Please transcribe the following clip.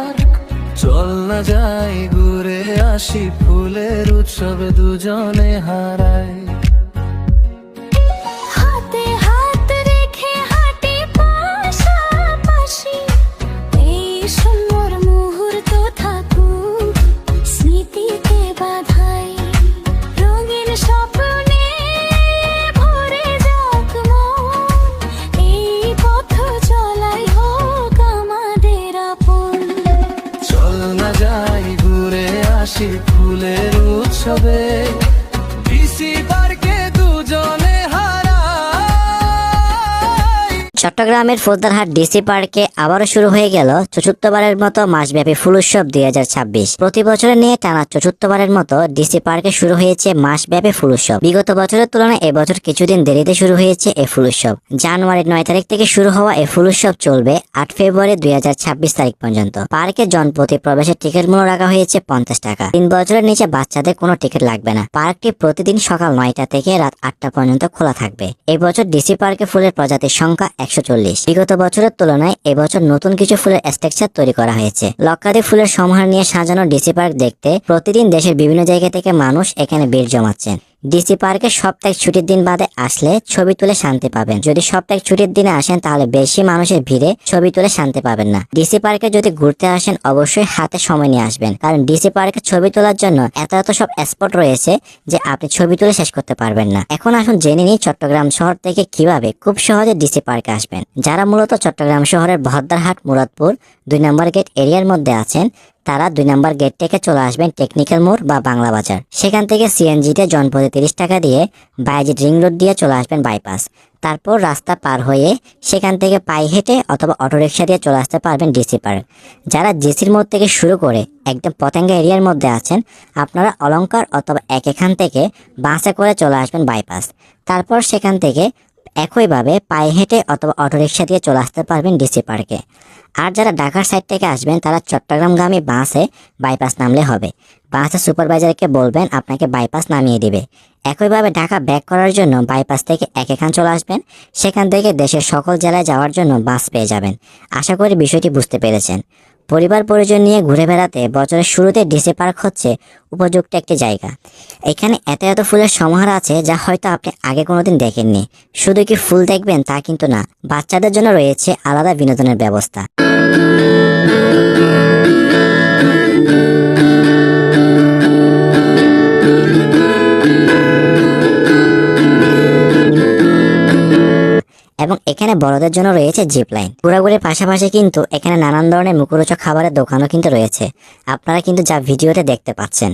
Park, চল না যাই ঘুরে আসি, ফুলের উৎসবে দুজনে হারাই। হাতে হাত রেখে হাঁটি পাশাপাশি, এই সুন্দর মুহূর্ত থাকুক স্মৃতিতে বাঁধাই। রঙিন স্বপ্নে ভরে যাক মন, এই পথ চলাই হোক আমাদের আপন। চল না যাই ঘুরে আসি, ফুলের উৎসবে ডিসি পার্কে দুজনে হারাই। চট্টগ্রামের ফৌজদারহাট ডিসি পার্কে আবারও শুরু হয়ে গেল চতুর্থবারের মতো মাসব্যাপী ফুল উৎসব 2026। প্রতি বছরের নিয়ে টানা চতুর্থবারের মতো ডিসি পার্কে শুরু হয়েছে মাসব্যাপী ফুল উৎসব। বিগত বছরের তুলনায় এবছর কিছুদিন দেরিতে শুরু হয়েছে এই ফুল উৎসব। জানুয়ারির 9 তারিখ থেকে শুরু হওয়া এই ফুল উৎসব চলবে 8 ফেব্রুয়ারি 2026 তারিখ পর্যন্ত। পার্কে জনপ্রতি প্রবেশের টিকিট মূল্য রাখা হয়েছে 50 টাকা। 3 বছরের নিচে বাচ্চাদের কোনো টিকিট লাগবে না। পার্কটি প্রতিদিন সকাল 9টা থেকে রাত 8টা পর্যন্ত খোলা থাকবে। এবছর ডিসি পার্কে ফুলের প্রজাতির সংখ্যা 140। বিগত বছরের তুলনায় এবছর নতুন কিছু ফুলের স্ট্রাকচার তৈরি করা হয়েছে। লক্ষাধিক ফুলের সমাহার নিয়ে সাজানো ডিসি পার্ক দেখতে প্রতিদিন দেশের বিভিন্ন জায়গা থেকে মানুষ এখানে ভিড় জমাচ্ছেন। ডিসি পার্কে সপ্তাহে ছুটির দিন বাদে আসলে ছবি তুলে শান্তি পাবেন। যদি সপ্তাহে ছুটির দিনে আসেন তাহলে বেশি মানুষের ভিড়ে ছবি তুলে শান্তি পাবেন না। ডিসি পার্কে যদি ঘুরতে আসেন অবশ্যই হাতে সময় নিয়ে আসবেন, কারণ ডিসি পার্কে ছবি তোলার জন্য এত সব স্পট রয়েছে যে আপনি ছবি তুলে শেষ করতে পারবেন না। এখন আসুন জেনে নিই চট্টগ্রাম শহর থেকে কিভাবে খুব সহজে ডিসি পার্কে আসবেন। যারা মূলত চট্টগ্রাম শহরের বহদ্দারহাট, মুরাদপুর 2 নম্বর গেট এরিয়ার মধ্যে আছেন, তারা 2 নম্বর গেট থেকে চলে আসবেন টেকনিক্যাল মোড় বা বাংলা বাজার। সেখান থেকে সিএনজিতে জনপ্রতি 30 টাকা দিয়ে বায়েজিদ রিং রোড দিয়ে চলে আসবেন বাইপাস। তারপর রাস্তা পার হয়ে সেখান থেকে পায়ে হেঁটে অথবা অটোরিকশা দিয়ে চলে আসতে পারবেন ডিসি পার্ক। যারা ডিসির মোড় থেকে শুরু করে একদম পতেঙ্গা এরিয়ার মধ্যে আছেন, আপনারা অলংকার অথবা এখান থেকে বাসে করে চলে আসবেন বাইপাস। তারপর সেখান থেকে একইভাবে পায়ে হেঁটে অথবা অটোরিকশা দিয়ে চলে আসতে পারবেন ডিসি পার্কে। আর যারা ঢাকার সাইড থেকে আসবেন তারা চট্টগ্রামগামী বাসে বাইপাস নামলে হবে। বাসে সুপারভাইজারকে বলবেন আপনাকে বাইপাস নামিয়ে দিবে। একইভাবে ঢাকা ব্যাক করার জন্য বাইপাস থেকে এখান চলে আসবেন। সেখান থেকে দেশের সকল জেলায় যাওয়ার জন্য বাস পেয়ে যাবেন। আশা করি বিষয়টি বুঝতে পেরেছেন। পরিবার পরিজন নিয়ে ঘুরে বেড়াতে বছরের শুরুতে ডিসি পার্ক হচ্ছে উপযুক্ত একটি জায়গা। এখানে এত ফুলের সমাহার আছে যা হয়তো আপনি আগে কোনোদিন দেখেননি। শুধু কি ফুল দেখবেন তা কিন্তু না, বাচ্চাদের জন্য রয়েছে আলাদা বিনোদনের ব্যবস্থা। এবং এখানে বড়দের জন্য রয়েছে জিপ লাইন। ঘোরাঘুরির পাশাপাশি কিন্তু এখানে নানান ধরনের মুখরোচক খাবারের দোকানও কিন্তু রয়েছে, আপনারা কিন্তু যা ভিডিওতে দেখতে পাচ্ছেন।